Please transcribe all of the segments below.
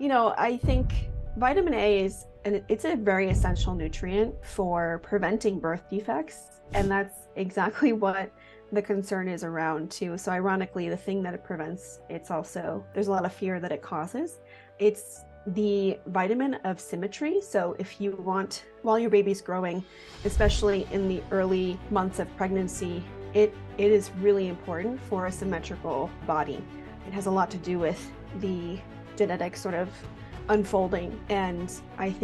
I think vitamin A it's a very essential nutrient for preventing birth defects. And that's exactly what the concern is around too. So ironically, the thing that it prevents, there's a lot of fear that it causes. It's the vitamin of symmetry. So if you want, while your baby's growing, especially in the early months of pregnancy, it is really important for a symmetrical body. It has a lot to do with the genetic sort of unfolding. And I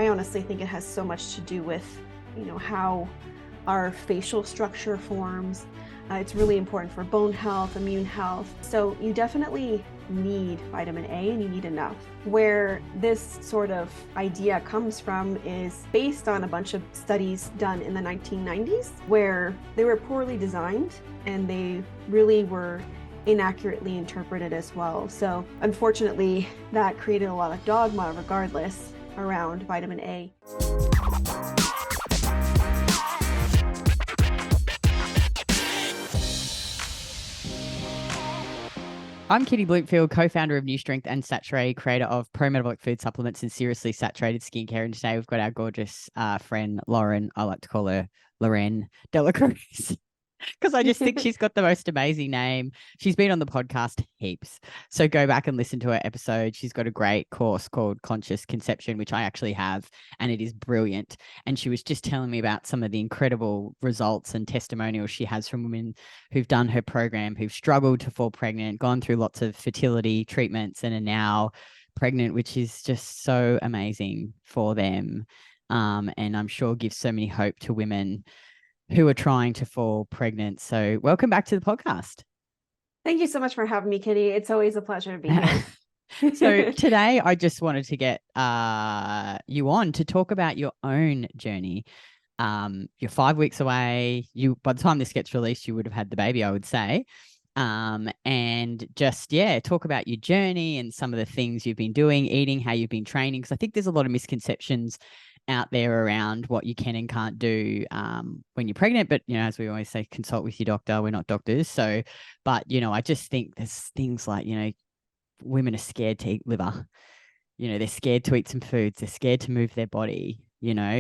honestly think it has so much to do with, how our facial structure forms. It's really important for bone health, immune health. So you definitely need vitamin A and you need enough. Where this sort of idea comes from is based on a bunch of studies done in the 1990s where they were poorly designed and they really were inaccurately interpreted as well. So unfortunately, that created a lot of dogma regardless around vitamin A. I'm Kitty Bloomfield, co-founder of New Strength and Saturée, creator of pro-metabolic food supplements and seriously saturated skincare. And today we've got our gorgeous friend, Loren. I like to call her Loren Dela Cruz because I just think she's got the most amazing name. She's been on the podcast heaps. So go back and listen to her episode. She's got a great course called Conscious Conception, which I actually have, and it is brilliant. And she was just telling me about some of the incredible results and testimonials she has from women who've done her program, who've struggled to fall pregnant, gone through lots of fertility treatments, and are now pregnant, which is just so amazing for them. And I'm sure gives so many hope to women who are trying to fall pregnant. So welcome back to the podcast. Thank you so much for having me, Kitty. It's always a pleasure to be here. So today I just wanted to get you on to talk about your own journey. You're 5 weeks away. By the time this gets released, you would have had the baby, I would say. And just, talk about your journey and some of the things you've been doing, eating, how you've been training. Because I think there's a lot of misconceptions out there around what you can and can't do when you're pregnant. But, as we always say, consult with your doctor. We're not doctors. So, but, I just think there's things like, women are scared to eat liver. They're scared to eat some foods. They're scared to move their body,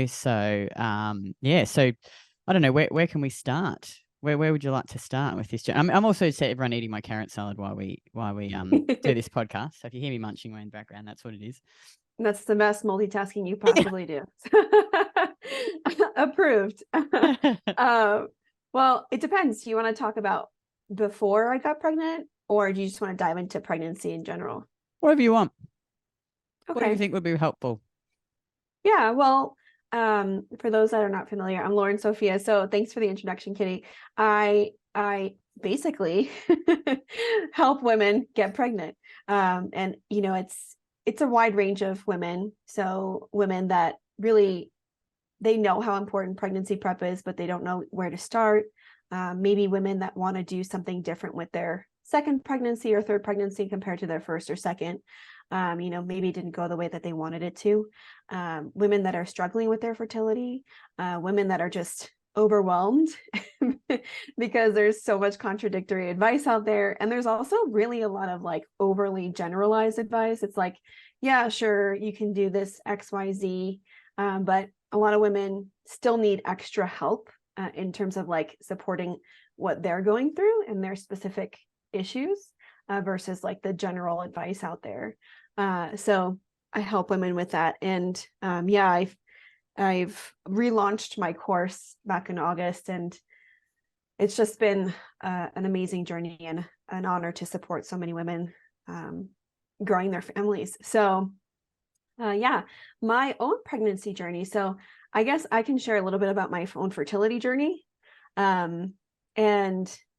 So, so I don't know, where can we start? Where would you like to start with this? I'm also set everyone eating my carrot salad while we do this podcast. So if you hear me munching away in the background, that's what it is. That's the best multitasking you possibly do. Approved. Well, it depends. Do you want to talk about before I got pregnant, or do you just want to dive into pregnancy in general? Whatever you want. Okay. What do you think would be helpful? Yeah, well, for those that are not familiar, I'm Loren Sophia. So thanks for the introduction, Kitty. I basically help women get pregnant. And it's a wide range of women. So women that really, they know how important pregnancy prep is, but they don't know where to start. Maybe women that want to do something different with their second pregnancy or third pregnancy compared to their first or second. Maybe it didn't go the way that they wanted it to. Women that are struggling with their fertility, women that are just overwhelmed because there's so much contradictory advice out there. And there's also really a lot of like overly generalized advice. It's like, yeah, sure, you can do this XYZ, but a lot of women still need extra help in terms of like supporting what they're going through and their specific issues versus like the general advice out there. So I help women with that. And I've relaunched my course back in August, and it's just been an amazing journey and an honor to support so many women growing their families. So my own pregnancy journey. So I guess I can share a little bit about my own fertility journey. And,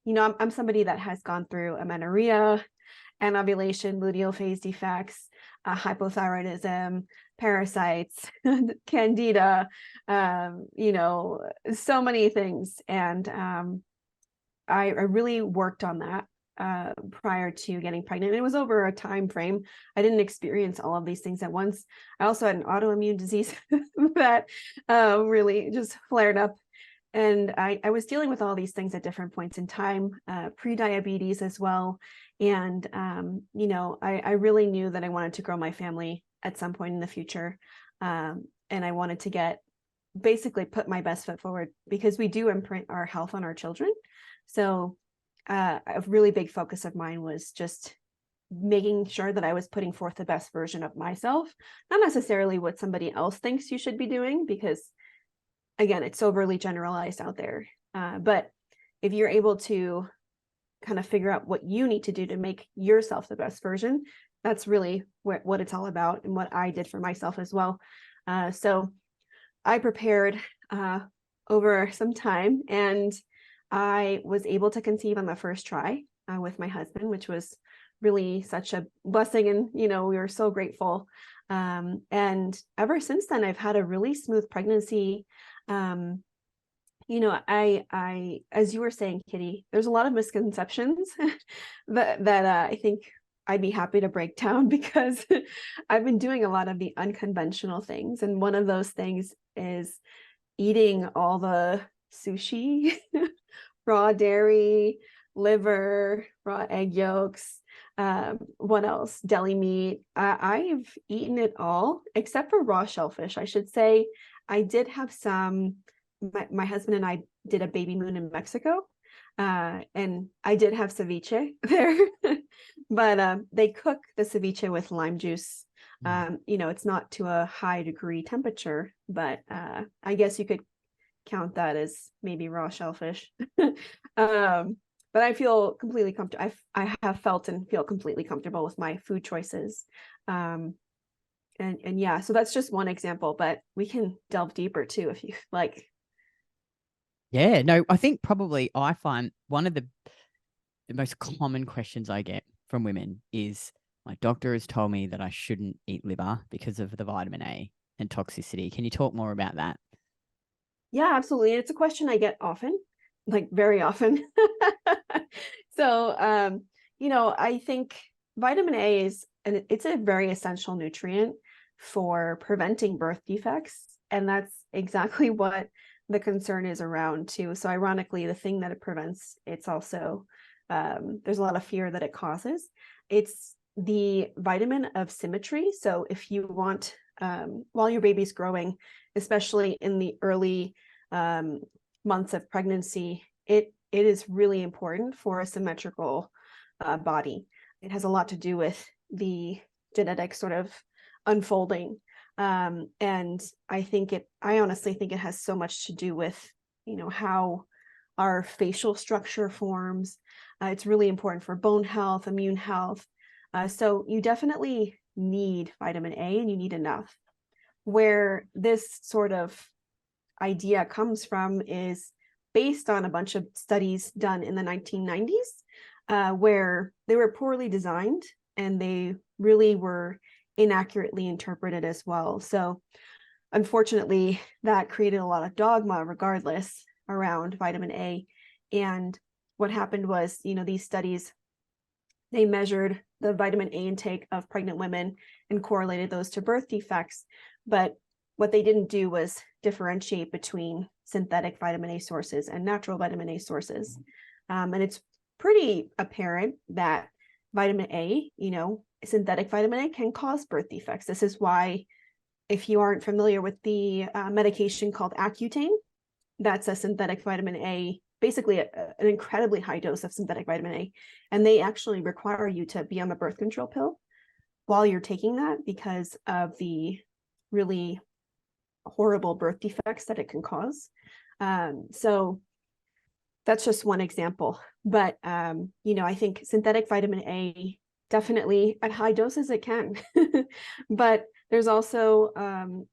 I'm somebody that has gone through amenorrhea, anovulation, luteal phase defects, hypothyroidism, parasites, candida, so many things. And I really worked on that prior to getting pregnant. It was over a time frame. I didn't experience all of these things at once. I also had an autoimmune disease that really just flared up and I was dealing with all these things at different points in time, pre-diabetes as well. And, I really knew that I wanted to grow my family at some point in the future. And I wanted to basically put my best foot forward, because we do imprint our health on our children. So a really big focus of mine was just making sure that I was putting forth the best version of myself, not necessarily what somebody else thinks you should be doing, because again, it's overly generalized out there. But if you're able to kind of figure out what you need to do to make yourself the best version, that's really what it's all about, and what I did for myself as well. So I prepared over some time, and I was able to conceive on the first try with my husband, which was really such a blessing. And, we were so grateful. And ever since then, I've had a really smooth pregnancy. I, as you were saying, Kitty, there's a lot of misconceptions that I think I'd be happy to break down, because I've been doing a lot of the unconventional things. And one of those things is eating all the sushi, raw dairy, liver, raw egg yolks. What else? Deli meat. I've eaten it all except for raw shellfish. I should say I did have some. My husband and I did a baby moon in Mexico, and I did have ceviche there, but they cook the ceviche with lime juice. It's not to a high degree temperature, but I guess you could count that as maybe raw shellfish. But I feel completely comfortable. I have felt and feel completely comfortable with my food choices. And yeah, so that's just one example, but we can delve deeper too if you like. Yeah, no, I think probably I find one of the most common questions I get from women is, my doctor has told me that I shouldn't eat liver because of the vitamin A and toxicity. Can you talk more about that? Yeah, absolutely. And it's a question I get often, like very often. So, I think vitamin A it's a very essential nutrient for preventing birth defects. And that's exactly what the concern is around too. So ironically, the thing that it prevents, it's also, there's a lot of fear that it causes. It's the vitamin of symmetry. So if you want, while your baby's growing, especially in the early months of pregnancy, it is really important for a symmetrical body. It has a lot to do with the genetic sort of unfolding. And I honestly think it has so much to do with, how our facial structure forms. It's really important for bone health, immune health. So you definitely need vitamin A, and you need enough. Where this sort of idea comes from is based on a bunch of studies done in the 1990s, where they were poorly designed and they really were inaccurately interpreted as well. So unfortunately, that created a lot of dogma regardless around vitamin A. And what happened was, these studies, they measured the vitamin A intake of pregnant women and correlated those to birth defects. But what they didn't do was differentiate between synthetic vitamin A sources and natural vitamin A sources. And it's pretty apparent that vitamin A, synthetic vitamin A can cause birth defects. This is why, if you aren't familiar with the medication called Accutane, that's a synthetic vitamin A, basically an incredibly high dose of synthetic vitamin A. And they actually require you to be on the birth control pill while you're taking that, because of the really horrible birth defects that it can cause. So that's just one example. But, I think synthetic vitamin A, definitely at high doses it can. But there's also,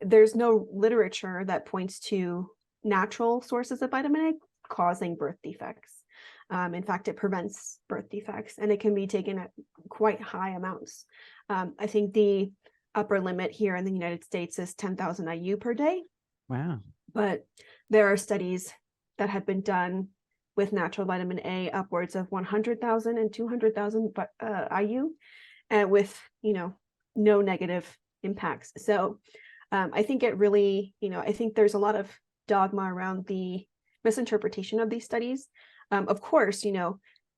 there's no literature that points to natural sources of vitamin A causing birth defects. In fact, it prevents birth defects, and it can be taken at quite high amounts. I think the upper limit here in the United States is 10,000 IU per day. Wow. But there are studies that have been done with natural vitamin A upwards of 100,000 and 200,000 IU, and with, no negative impacts. So I think it really, I think there's a lot of dogma around the misinterpretation of these studies. Of course,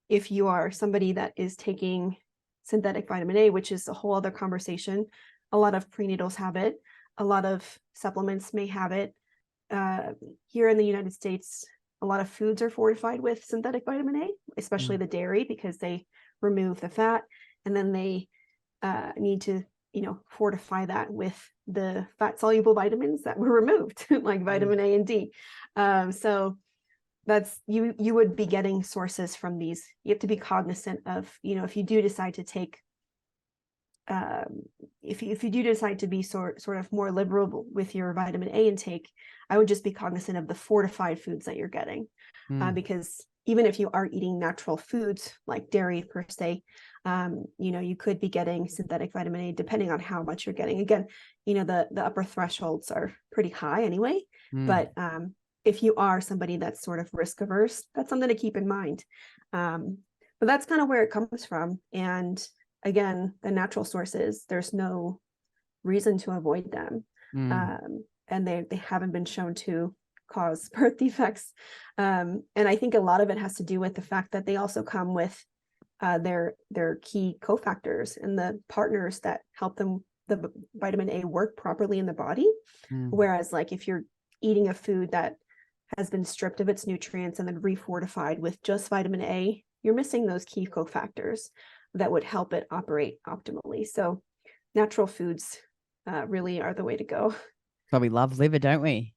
if you are somebody that is taking synthetic vitamin A, which is a whole other conversation, a lot of prenatals have it, a lot of supplements may have it. Here in the United States, a lot of foods are fortified with synthetic vitamin A, especially the dairy, because they remove the fat, and then they need to, fortify that with the fat soluble vitamins that were removed, like vitamin A and D. So that's you would be getting sources from these. You have to be cognizant of, if you do decide to take, if you do decide to be sort of more liberal with your vitamin A intake, I would just be cognizant of the fortified foods that you're getting, because even if you are eating natural foods like dairy per se, you could be getting synthetic vitamin A depending on how much you're getting. Again, the upper thresholds are pretty high anyway, but if you are somebody that's sort of risk averse, that's something to keep in mind. But that's kind of where it comes from. And again, the natural sources, there's no reason to avoid them. And they haven't been shown to cause birth defects. And I think a lot of it has to do with the fact that they also come with their key cofactors and the partners that help the vitamin A work properly in the body. Whereas like if you're eating a food that has been stripped of its nutrients and then refortified with just vitamin A, you're missing those key cofactors that would help it operate optimally. So natural foods really are the way to go. But we love liver, don't we?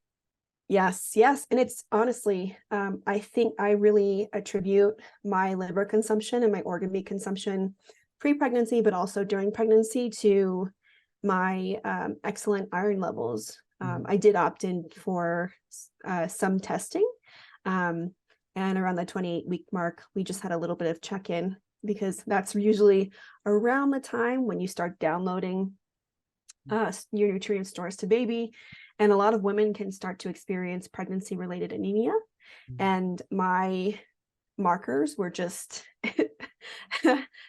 Yes. And it's honestly, I think I really attribute my liver consumption and my organ meat consumption pre-pregnancy, but also during pregnancy, to my excellent iron levels. I did opt in for some testing. And around the 28-week mark, we just had a little bit of check-in, because that's usually around the time when you start downloading your nutrient stores to baby. And a lot of women can start to experience pregnancy-related anemia. And my markers were just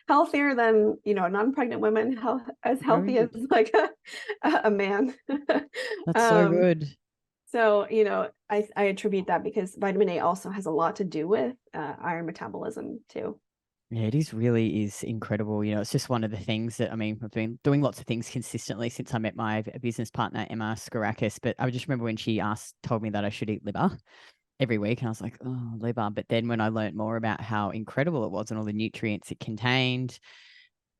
healthier than, non-pregnant women, as healthy as like a man. That's so good. So, I attribute that because vitamin A also has a lot to do with iron metabolism too. Yeah, it really is incredible. It's just one of the things that, I've been doing lots of things consistently since I met my business partner, Emma Skarakis. But I just remember when she told me that I should eat liver every week, and I was like, oh, liver. But then when I learned more about how incredible it was and all the nutrients it contained,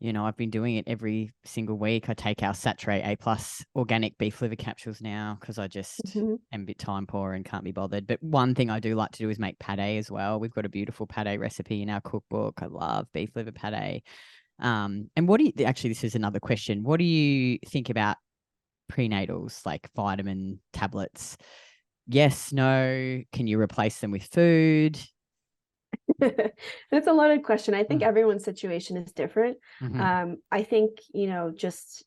I've been doing it every single week. I take our Saturée A+ organic beef liver capsules now because I just am a bit time poor and can't be bothered. But one thing I do like to do is make pate as well. We've got a beautiful pate recipe in our cookbook. I love beef liver pate. And actually, this is another question. What do you think about prenatals, like vitamin tablets? Yes, no. Can you replace them with food? That's a loaded question. I think everyone's situation is different. I think, just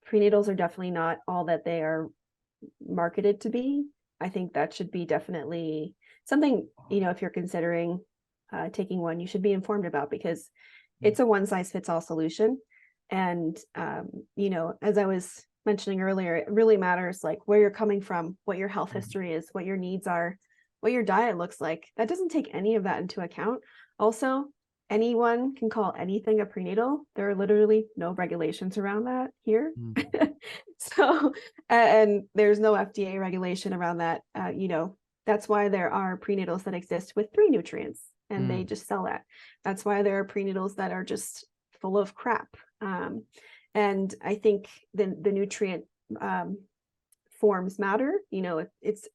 prenatals are definitely not all that they are marketed to be. I think that should be definitely something, if you're considering taking one, you should be informed about, because it's a one size fits all solution. And, as I was mentioning earlier, it really matters like where you're coming from, what your health history is, what your needs are, what your diet looks like. That doesn't take any of that into account. Also, anyone can call anything a prenatal. There are literally no regulations around that here. So, and there's no FDA regulation around that. That's why there are prenatals that exist with 3 nutrients, and they just sell that. That's why there are prenatals that are just full of crap. And I think the nutrient forms matter. It's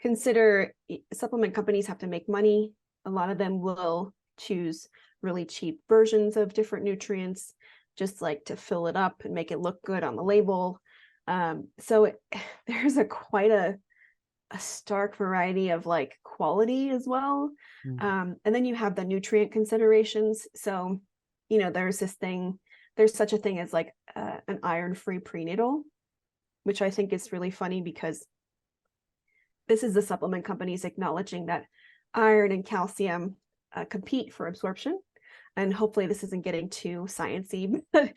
consider supplement companies have to make money. A lot of them will choose really cheap versions of different nutrients, just like to fill it up and make it look good on the label. So there's quite a stark variety of like quality as well. And then you have the nutrient considerations. So, there's such a thing as like an iron-free prenatal, which I think is really funny, because this is the supplement companies acknowledging that iron and calcium compete for absorption. And hopefully this isn't getting too sciencey, but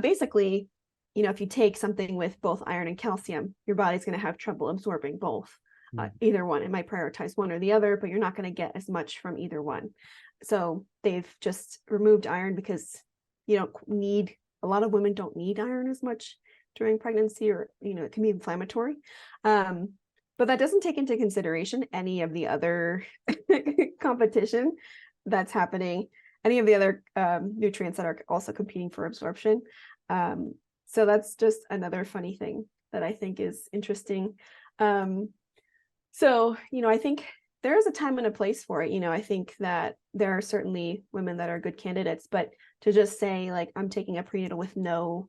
basically, if you take something with both iron and calcium, your body's going to have trouble absorbing both. either one. It might prioritize one or the other, but you're not going to get as much from either one. So they've just removed iron because you don't need, a lot of women don't need iron as much during pregnancy, or, it can be inflammatory. But that doesn't take into consideration any of the other competition that's happening, any of the other nutrients that are also competing for absorption. So that's just another funny thing that I think is interesting. So, I think there is a time and a place for it. I think that there are certainly women that are good candidates, but to just say like, I'm taking a prenatal with no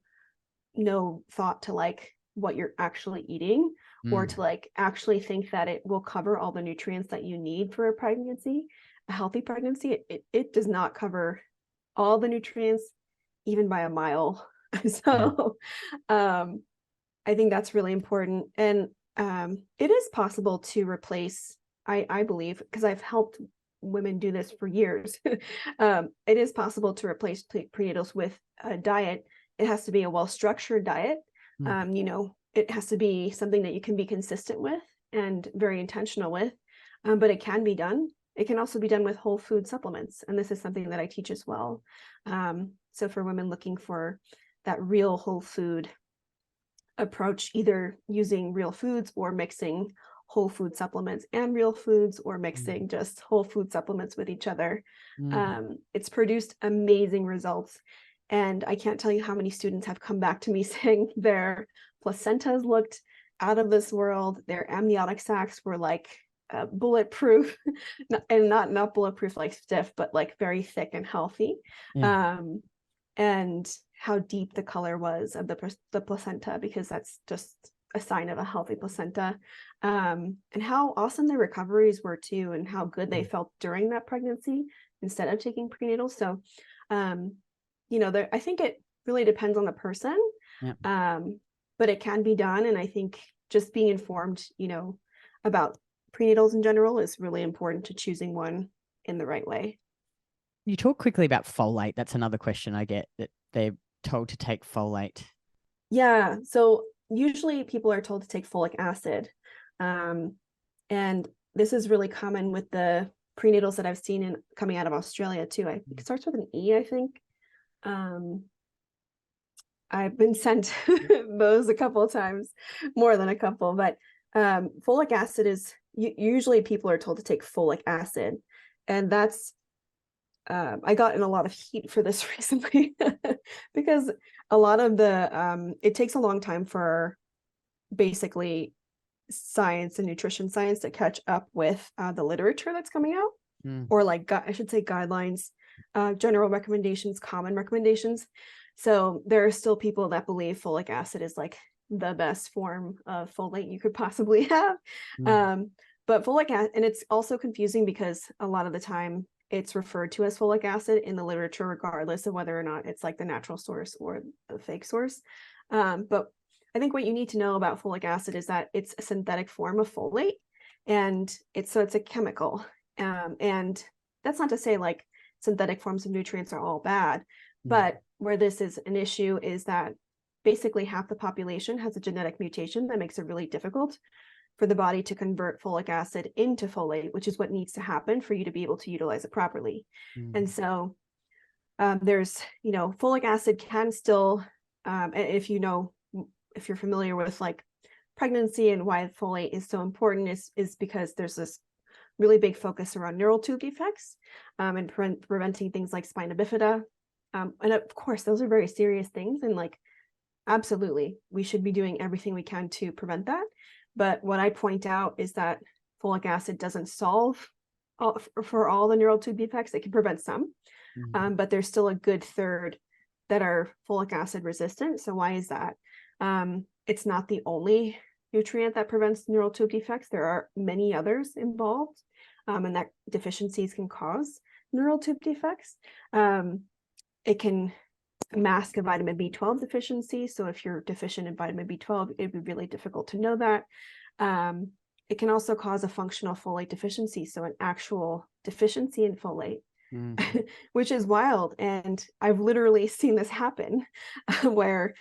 thought to like what you're actually eating, or to like actually think that it will cover all the nutrients that you need for a pregnancy, a healthy pregnancy, it does not cover all the nutrients, even by a mile. So I think that's really important. And it is possible to replace, I believe, because I've helped women do this for years. It is possible to replace prenatals with a diet. It has to be a well-structured diet. It has to be something that you can be consistent with and very intentional with, but it can be done. It can also be done with whole food supplements. And this is something that I teach as well. So for women looking for that real whole food approach, either using real foods or mixing whole food supplements and real foods, or mixing just whole food supplements with each other, it's produced amazing results. And I can't tell you how many students have come back to me saying their placentas looked out of this world. Their amniotic sacs were like bulletproof, and not bulletproof like stiff, but like very thick and healthy. And how deep the color was of the placenta, because that's just a sign of a healthy placenta. And how awesome their recoveries were too, and how good they felt during that pregnancy instead of taking prenatal. So I think it really depends on the person, but it can be done. And I think just being informed, about prenatals in general is really important to choosing one in the right way. You talk quickly about folate. That's another question I get, that they're told to take folate. Yeah. So usually people are told to take folic acid. And this is really common with the prenatals that I've seen coming out of Australia too. I think it starts with an E, I think. I've been sent those a couple of times, more than a couple, but folic acid is, usually people are told to take folic acid. And that's, I got in a lot of heat for this recently because a lot of it takes a long time for basically science and nutrition science to catch up with the literature that's coming out, or like, I should say guidelines, general recommendations, common recommendations. So there are still people that believe folic acid is like the best form of folate you could possibly have. But folic acid, and it's also confusing because a lot of the time it's referred to as folic acid in the literature, regardless of whether or not it's like the natural source or the fake source. But I think what you need to know about folic acid is that it's a synthetic form of folate, and it's a chemical. And that's not to say like synthetic forms of nutrients are all bad, but where this is an issue is that basically half the population has a genetic mutation that makes it really difficult for the body to convert folic acid into folate, which is what needs to happen for you to be able to utilize it properly. And so there's, folic acid can still, if you're familiar with like pregnancy and why folate is so important, is because there's this really big focus around neural tube defects and preventing things like spina bifida. And of course, those are very serious things. And like, absolutely, we should be doing everything we can to prevent that. But what I point out is that folic acid doesn't solve for all the neural tube defects. It can prevent some, but there's still a good third that are folic acid resistant. So why is that? It's not the only nutrient that prevents neural tube defects. There are many others involved, and that deficiencies can cause neural tube defects. It can mask a vitamin B12 deficiency. So if you're deficient in vitamin B12, it'd be really difficult to know that. It can also cause a functional folate deficiency, so an actual deficiency in folate, which is wild. And I've literally seen this happen where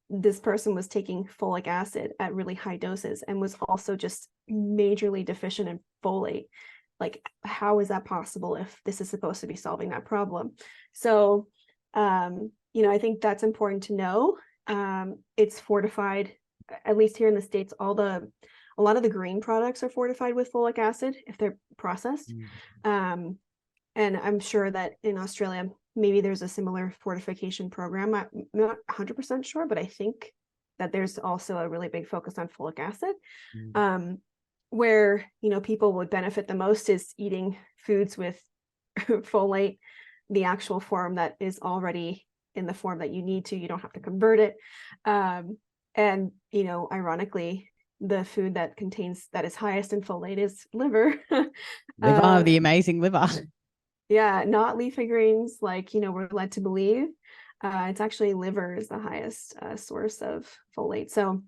this person was taking folic acid at really high doses and was also just majorly deficient in folate. Like, how is that possible if this is supposed to be solving that problem? So, I think that's important to know. It's fortified, at least here in the States, a lot of the green products are fortified with folic acid if they're processed. And I'm sure that in Australia, maybe there's a similar fortification program. I'm not 100% sure, but I think that there's also a really big focus on folic acid. Where, people would benefit the most is eating foods with folate, the actual form that is already in the form that you need to. You don't have to convert it. And, ironically, the food that is highest in folate is liver. Liver, the amazing liver. Yeah, not leafy greens like, we're led to believe. It's actually liver is the highest source of folate. So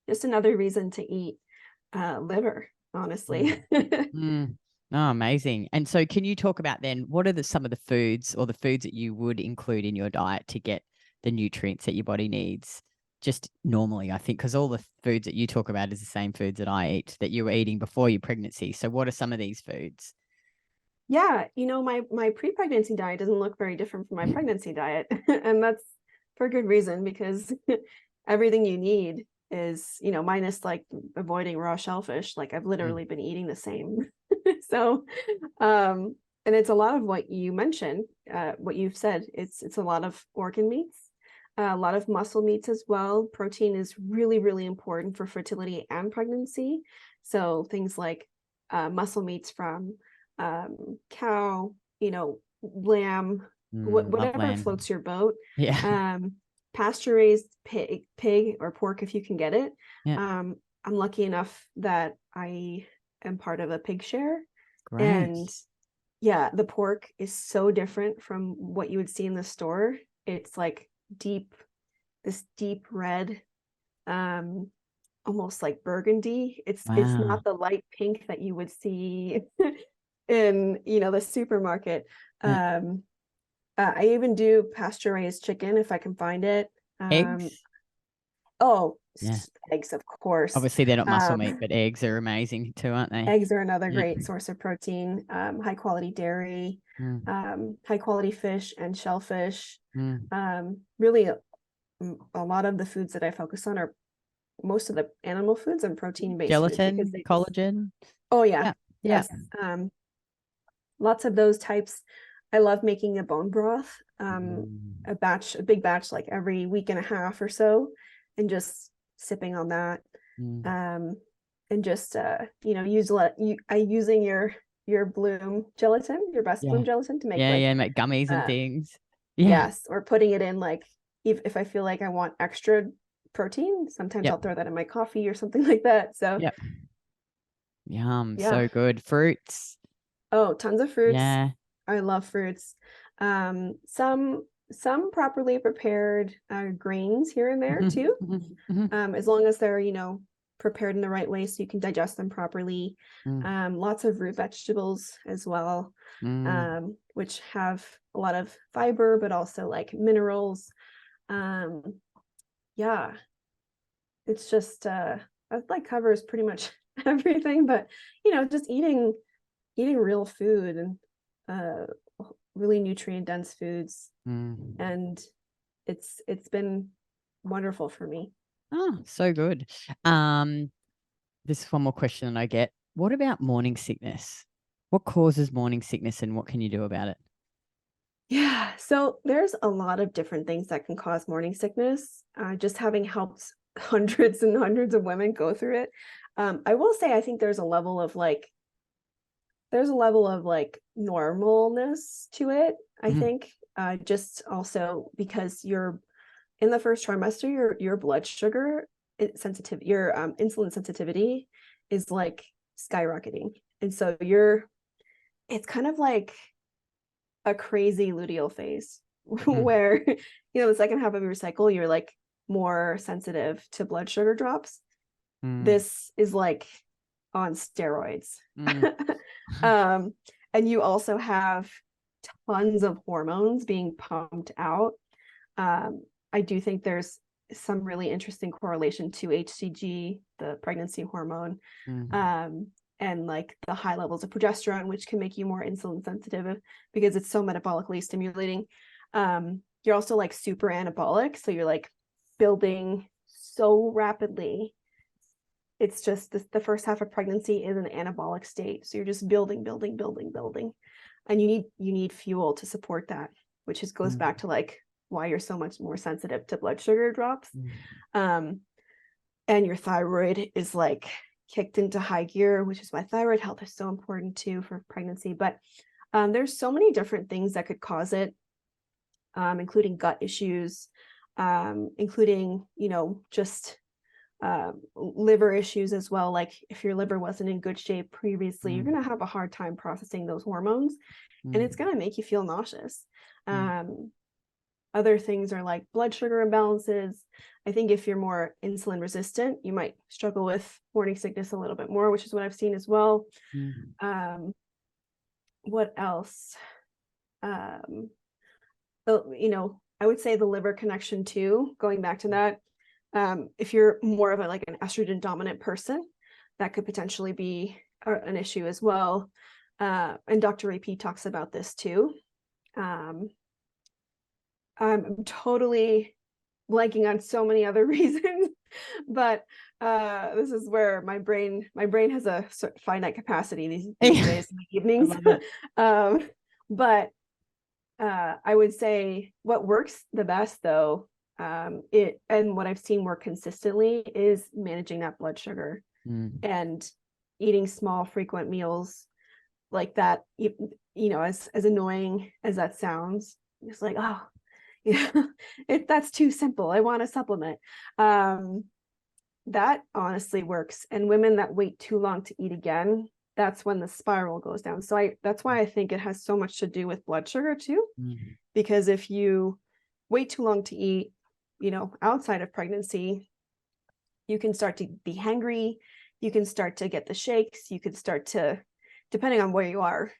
just another reason to eat liver, honestly. Oh, amazing. And so can you talk about then, what are some of the foods or the foods that you would include in your diet to get the nutrients that your body needs just normally? I think because all the foods that you talk about is the same foods that I eat, that you were eating before your pregnancy. So what are some of these foods? Yeah, my pre-pregnancy diet doesn't look very different from my pregnancy diet. And that's for good reason, because everything you need is, minus like avoiding raw shellfish. Like, I've literally been eating the same. So, and it's a lot of what you mentioned, what you've said. It's a lot of organ meats, a lot of muscle meats as well. Protein is really, really important for fertility and pregnancy. So things like muscle meats from cow, lamb, whatever lamb. floats your boat. Yeah. Pasture raised pig or pork if you can get it. Yeah. I'm lucky enough that I am part of a pig share. Great. And yeah, the pork is so different from what you would see in the store. It's like this deep red, almost like burgundy. It's not the light pink that you would see in, the supermarket. Yeah. I even do pasture raised chicken if I can find it. Eggs? Oh, Yeah. eggs, of course. Obviously, they're not muscle meat, but eggs are amazing too, aren't they? Eggs are another great source of protein. High quality dairy, high quality fish and shellfish. Really, a lot of the foods that I focus on are most of the animal foods and protein based foods, because Gelatin, collagen. Oh yeah, Yeah. yes. Lots of those types. I love making a bone broth, a big batch, like every week and a half or so, and just sipping on that. And just using your bloom gelatin, your best bloom gelatin to make make gummies and things. Yes, or putting it in, like, if I feel like I want extra protein, sometimes I'll throw that in my coffee or something like that. So yum, so good. Fruits. Oh, tons of fruits. Yeah. I love fruits. Some properly prepared grains here and there too. As long as they're, prepared in the right way so you can digest them properly. Lots of root vegetables as well, which have a lot of fiber, but also like minerals. Yeah, it's just that like covers pretty much everything, but just eating real food and really nutrient dense foods. And it's been wonderful for me. Oh, so good. This is one more question that I get. What about morning sickness? What causes morning sickness and what can you do about it? Yeah, so there's a lot of different things that can cause morning sickness. Just having helped hundreds and hundreds of women go through it. I will say, I think there's a level of like normalness to it. I think just also because you're in the first trimester, your blood sugar sensitivity, your insulin sensitivity is like skyrocketing, and so it's kind of like a crazy luteal phase where the second half of your cycle you're like more sensitive to blood sugar drops. This is like on steroids. And you also have tons of hormones being pumped out. I do think there's some really interesting correlation to HCG, the pregnancy hormone, and like the high levels of progesterone, which can make you more insulin sensitive because it's so metabolically stimulating. You're also like super anabolic, so you're like building so rapidly. It's just the first half of pregnancy is an anabolic state, so you're just building, and you need fuel to support that, which just goes back to like why you're so much more sensitive to blood sugar drops. And your thyroid is like kicked into high gear, which is why thyroid health is so important too for pregnancy. But there's so many different things that could cause it, including gut issues, including, just liver issues as well. Like if your liver wasn't in good shape previously, you're going to have a hard time processing those hormones, and it's going to make you feel nauseous. Other things are like blood sugar imbalances. I think if you're more insulin resistant, you might struggle with morning sickness a little bit more, which is what I've seen as well. What else? I would say the liver connection too, going back to that. If you're more of like an estrogen dominant person, that could potentially be an issue as well. And Dr. AP talks about this too. I'm totally blanking on so many other reasons, but this is where my brain has a finite capacity these days in the evenings. But I would say what works the best though, and what I've seen more consistently is managing that blood sugar and eating small frequent meals like that. As annoying as that sounds, it's like, oh yeah, that's too simple, I want a supplement. That honestly works. And women that wait too long to eat again, that's when the spiral goes down. So that's why I think it has so much to do with blood sugar too, because if you wait too long to eat, outside of pregnancy, you can start to be hangry, you can start to get the shakes, you could start to, depending on where you are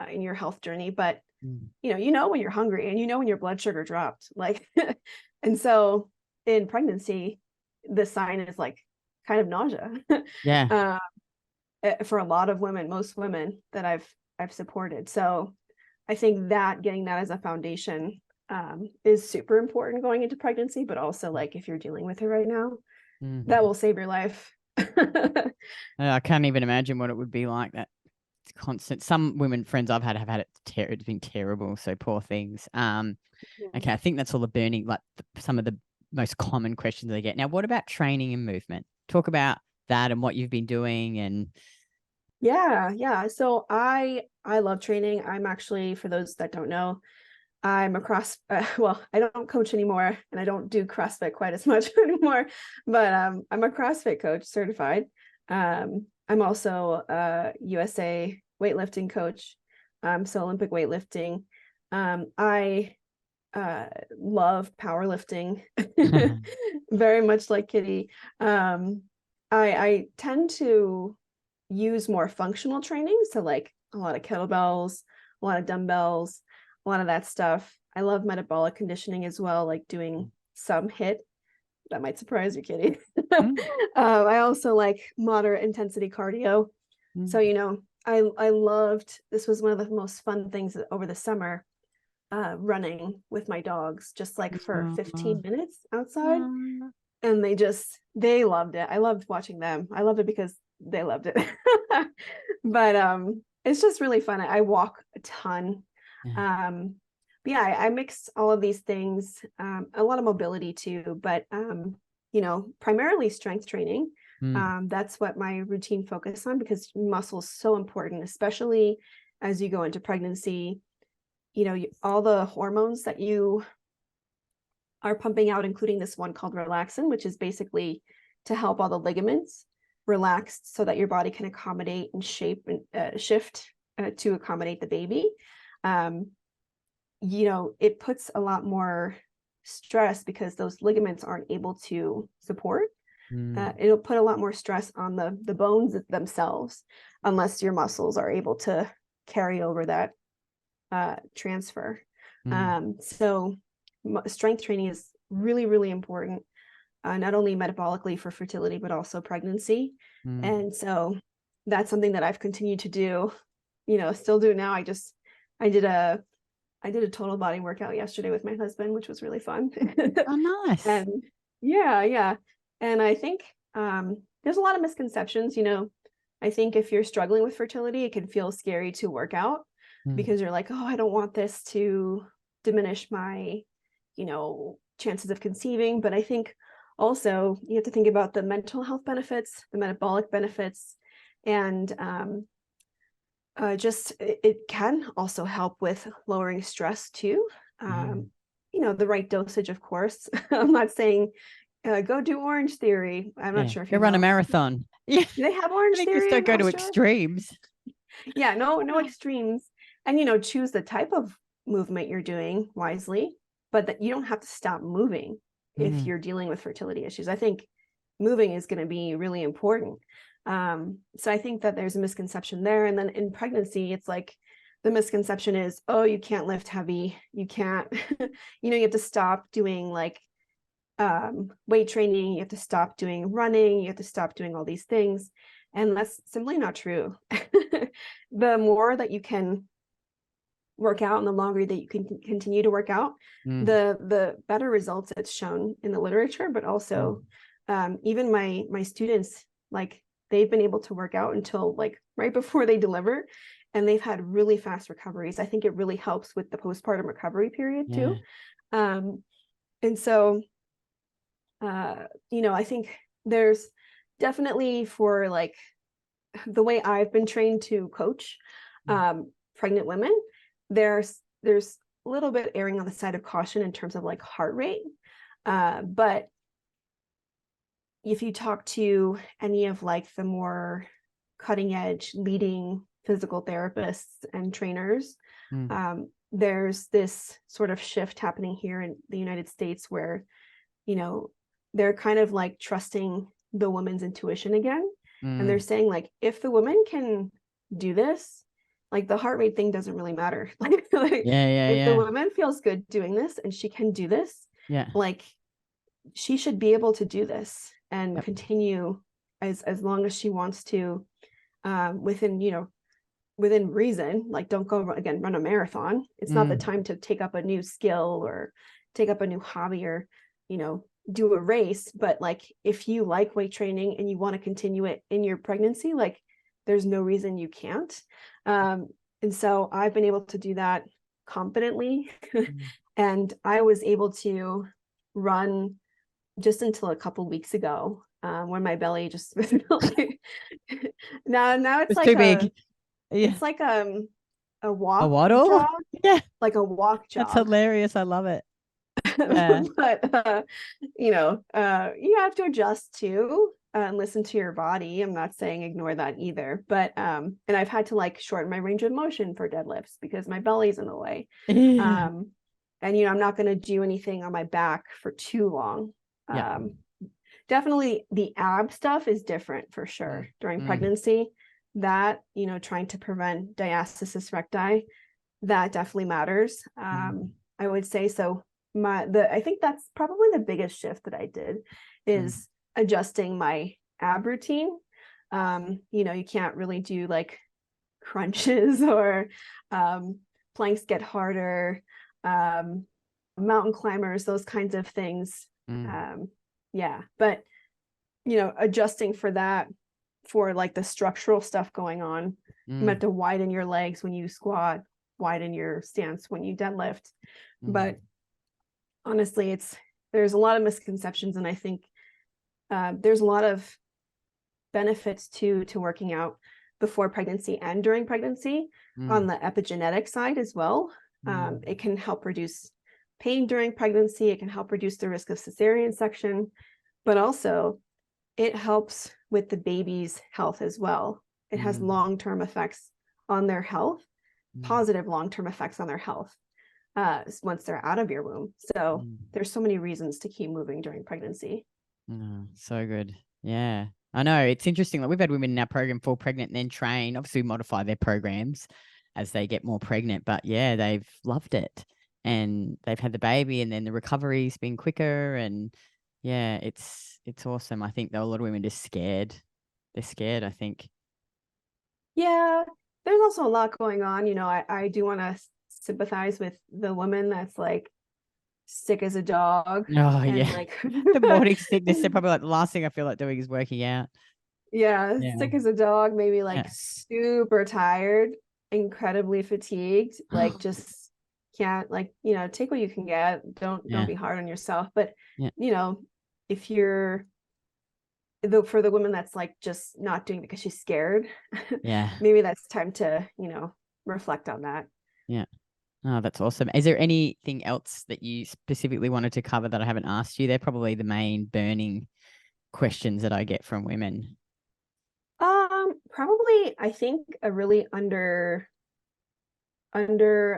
in your health journey, but when you're hungry and when your blood sugar dropped, like, and so in pregnancy, the sign is like kind of nausea. For a lot of women, most women that I've supported. So I think that getting that as a foundation is super important going into pregnancy, but also like if you're dealing with it right now, that will save your life. I can't even imagine what it would be like. That constant. Some women friends I've had have had it. It's been terrible. So poor things. Okay, I think that's all the burning, like some of the most common questions they get. Now, what about training and movement? Talk about that and what you've been doing. And yeah. So I love training. I'm actually, for those that don't know, I'm I don't coach anymore, and I don't do CrossFit quite as much anymore, but I'm a CrossFit coach certified. I'm also a USA weightlifting coach, so Olympic weightlifting. I love powerlifting, very much like Kitty. I tend to use more functional training, so like a lot of kettlebells, a lot of dumbbells, a lot of that stuff. I love metabolic conditioning as well, like doing some HIIT. That might surprise you, Kitty. I also like moderate intensity cardio. So, I loved, this was one of the most fun things over the summer, running with my dogs, just like for 15 minutes outside. And they loved it. I loved watching them. I loved it because they loved it. But it's just really fun. I walk a ton. But yeah, I mix all of these things, a lot of mobility too, but primarily strength training. That's what my routine focused on, because muscle is so important, especially as you go into pregnancy. All the hormones that you are pumping out, including this one called relaxin, which is basically to help all the ligaments relax so that your body can accommodate and shape and shift to accommodate the baby. It puts a lot more stress because those ligaments aren't able to support. It'll put a lot more stress on the bones themselves, unless your muscles are able to carry over that transfer. So strength training is really, really important. not only metabolically for fertility, but also pregnancy. And so that's something that I've continued to do, still do now. I did a total body workout yesterday with my husband, which was really fun. Oh, nice. And yeah. And I think there's a lot of misconceptions, I think if you're struggling with fertility, it can feel scary to work out because you're like, oh, I don't want this to diminish my, chances of conceiving. But I think also you have to think about the mental health benefits, the metabolic benefits, and it can also help with lowering stress too. The right dosage, of course. I'm not saying go do Orange Theory. I'm not sure if you run a know. marathon. Yeah, Do they have Orange I think Theory just don't in go to Australia? extremes. Yeah, no extremes. And choose the type of movement you're doing wisely, but that you don't have to stop moving if you're dealing with fertility issues. I think moving is going to be really important. So I think that there's a misconception there. And then in pregnancy, it's like the misconception is, oh, you can't lift heavy. You can't, you have to stop doing like weight training. You have to stop doing running. You have to stop doing all these things. And that's simply not true. The more that you can work out and the longer that you can continue to work out, the better results it's shown in the literature. But also even my students, like they've been able to work out until like right before they deliver, and they've had really fast recoveries. I think it really helps with the postpartum recovery period too. And so I think there's definitely, for like the way I've been trained to coach pregnant women, there's a little bit erring on the side of caution in terms of like heart rate. But if you talk to any of like the more cutting edge leading physical therapists and trainers, there's this sort of shift happening here in the United States where, they're kind of like trusting the woman's intuition again. And they're saying like, if the woman can do this, like the heart rate thing doesn't really matter. If the woman feels good doing this and she can do this, like she should be able to do this and continue as long as she wants to, within reason. Like don't go again, run a marathon. It's not the time to take up a new skill or take up a new hobby or, do a race. But like, if you like weight training and you want to continue it in your pregnancy, like there's no reason you can't. And so I've been able to do that confidently. And I was able to run just until a couple weeks ago, when my belly just now it's like too big. It's like a walk a waddle jog, yeah, like a walk jog. that's hilarious. I love it. Yeah. But you have to adjust too and listen to your body. I'm not saying ignore that either, but and I've had to like shorten my range of motion for deadlifts because my belly's in the way. And I'm not going to do anything on my back for too long. Definitely the ab stuff is different for sure during pregnancy. That, trying to prevent diastasis recti, that definitely matters. I would say so. I think that's probably the biggest shift that I did is adjusting my ab routine. You can't really do like crunches or planks get harder, mountain climbers, those kinds of things. But adjusting for that, for like the structural stuff going on, you have to widen your legs when you squat, widen your stance when you deadlift. But honestly, there's a lot of misconceptions, and I think there's a lot of benefits to working out before pregnancy and during pregnancy on the epigenetic side as well. It can help reduce pain during pregnancy. It can help reduce the risk of cesarean section, but also it helps with the baby's health as well. It has long-term effects on their health, positive long-term effects on their health once they're out of your womb. So there's so many reasons to keep moving during pregnancy. So good. Yeah, I know. It's interesting. Like we've had women in our program fall pregnant and then train. Obviously, we modify their programs as they get more pregnant. But yeah, they've loved it. And they've had the baby, and then the recovery's been quicker. And Yeah, it's awesome. I think that a lot of women are just scared. They're scared, I think. Yeah, there's also a lot going on. I do want to sympathize with the woman that's like sick as a dog Oh, and yeah. like The morning sickness, they're probably like the last thing I feel like doing is working out. yeah, Yeah. sick as a dog, maybe like Yeah. super tired, incredibly fatigued, like just can't, like, take what you can get. Don't Yeah. be hard on yourself. But Yeah. if you're for the woman that's like just not doing because she's scared, Yeah. maybe that's time to, reflect on that. Yeah. Oh, that's awesome. Is there anything else that you specifically wanted to cover that I haven't asked you? They're probably the main burning questions that I get from women. Probably I think a really under under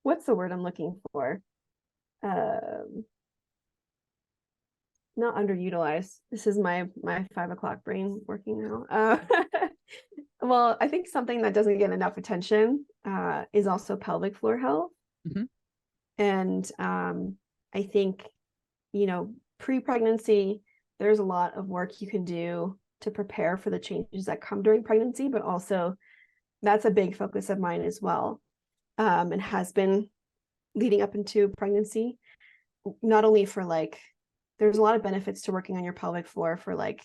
what's the word I'm looking for? Um Not underutilized. This is my 5 o'clock brain working now. Well, I think something that doesn't get enough attention is also pelvic floor health. Mm-hmm. And I think, pre-pregnancy, there's a lot of work you can do to prepare for the changes that come during pregnancy, but also that's a big focus of mine as well, and has been leading up into pregnancy, not only for like, there's a lot of benefits to working on your pelvic floor for like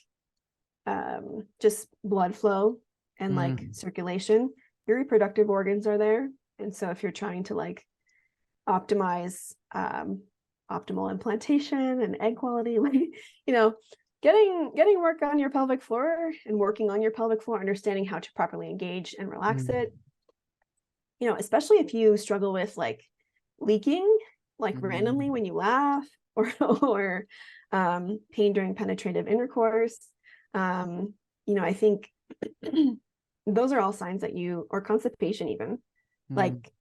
just blood flow and like circulation. Your reproductive organs are there. And so if you're trying to like optimize optimal implantation and egg quality, like, getting work on your pelvic floor and working on your pelvic floor, understanding how to properly engage and relax it, especially if you struggle with like leaking, like randomly when you laugh, or pain during penetrative intercourse. I think those are all signs that or constipation even. Like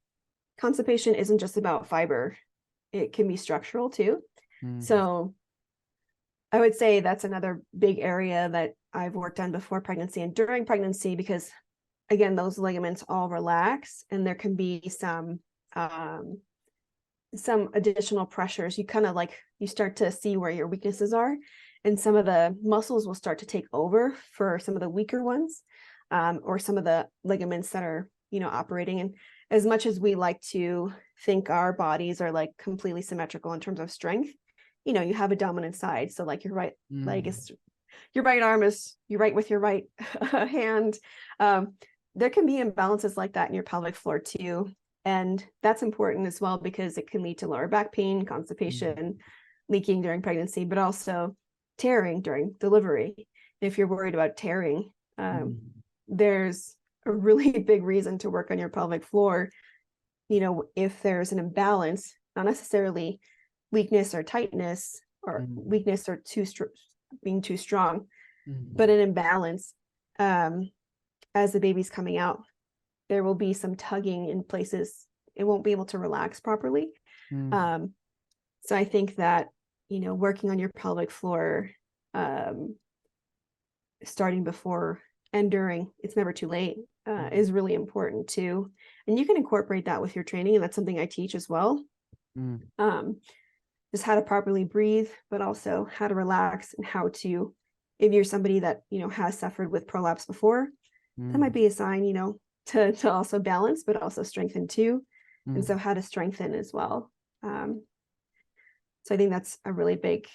constipation isn't just about fiber, it can be structural too. So I would say that's another big area that I've worked on before pregnancy and during pregnancy, because again, those ligaments all relax and there can be some additional pressures. You kind of like, you start to see where your weaknesses are, and some of the muscles will start to take over for some of the weaker ones, or some of the ligaments that are, operating. And as much as we like to think our bodies are like completely symmetrical in terms of strength, you have a dominant side. So like your right leg is, your right arm is, you write with your right hand. There can be imbalances like that in your pelvic floor too. And that's important as well, because it can lead to lower back pain, constipation, leaking during pregnancy, but also tearing during delivery. And if you're worried about tearing, there's a really big reason to work on your pelvic floor. If there's an imbalance, not necessarily weakness or tightness, or weakness or being too strong, but an imbalance, as the baby's coming out, there will be some tugging in places. It won't be able to relax properly. So I think that, working on your pelvic floor, starting before and during, it's never too late, is really important too. And you can incorporate that with your training. And that's something I teach as well. Just how to properly breathe, but also how to relax, and how to, if you're somebody that, has suffered with prolapse before, that might be a sign, to also balance, but also strengthen too. And so how to strengthen as well. So I think that's a really big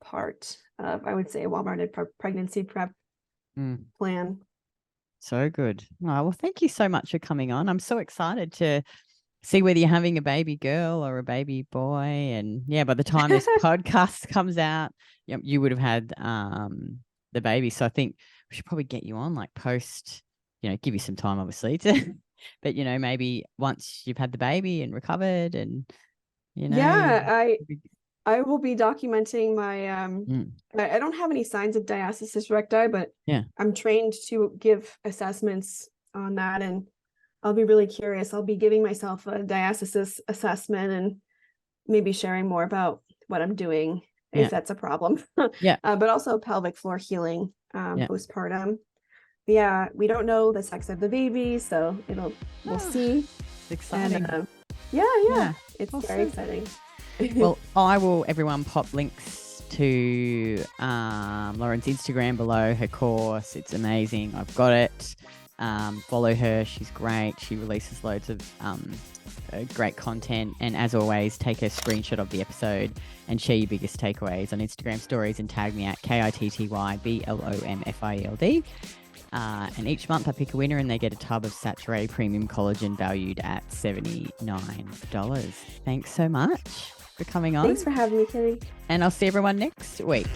part of, I would say, a well-rounded pregnancy prep plan. So good. Oh, well, thank you so much for coming on. I'm so excited to see whether you're having a baby girl or a baby boy. And yeah, by the time this podcast comes out, you would have had the baby. So I think we should probably get you on like post, give you some time obviously to, but maybe once you've had the baby and recovered and, Yeah, I will be documenting my, I don't have any signs of diastasis recti, but I'm trained to give assessments on that, and I'll be really curious. I'll be giving myself a diastasis assessment and maybe sharing more about what I'm doing, if that's a problem. But also pelvic floor healing postpartum. Yeah, we don't know the sex of the baby, so we'll see. It's exciting. And, yeah. It's very Awesome. exciting. Well, I will, everyone, pop links to Loren's Instagram below, her course. It's amazing. I've got it. Follow her. She's great. She releases loads of great content. And as always, take a screenshot of the episode and share your biggest takeaways on Instagram stories and tag me at KITTYBLOMFIELD. And each month I pick a winner and they get a tub of Saturée Premium Collagen valued at $79. Thanks so much for coming on. Thanks for having me, Kitty. And I'll see everyone next week.